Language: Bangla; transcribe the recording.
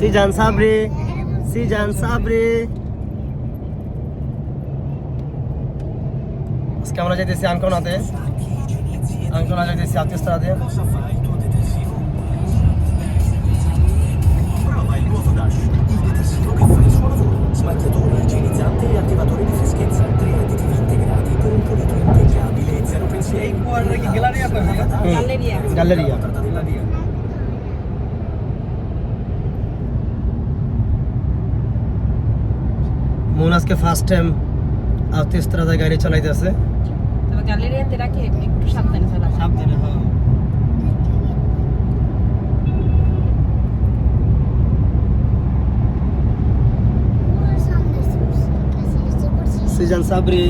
সিজান সাবরি, সিজান সাবরি। আজকে আমরা যাইতেছি আনকোনাতে, আনকোনা যাইতেছি আত্মীয়স্থানাতে। Prova il nuovo Dash, il detersivo che fa il suo lavoro. Smaltiatore, igienizzante e attivatore di freschezza. 3 additivi integrati con un pulito impeccabile e zero pensieri. Galleria. Galleria. Tratta della via. মন আজকে ফার্স্ট টাইম আত্মীয়স্থানাতে গাড়ি চালাইতেছে। তবে গ্যালারিয়াতে রাখে একটু সাবধানে চালাবে। সাবধানে, হ্যাঁ। সিজান সাবরি।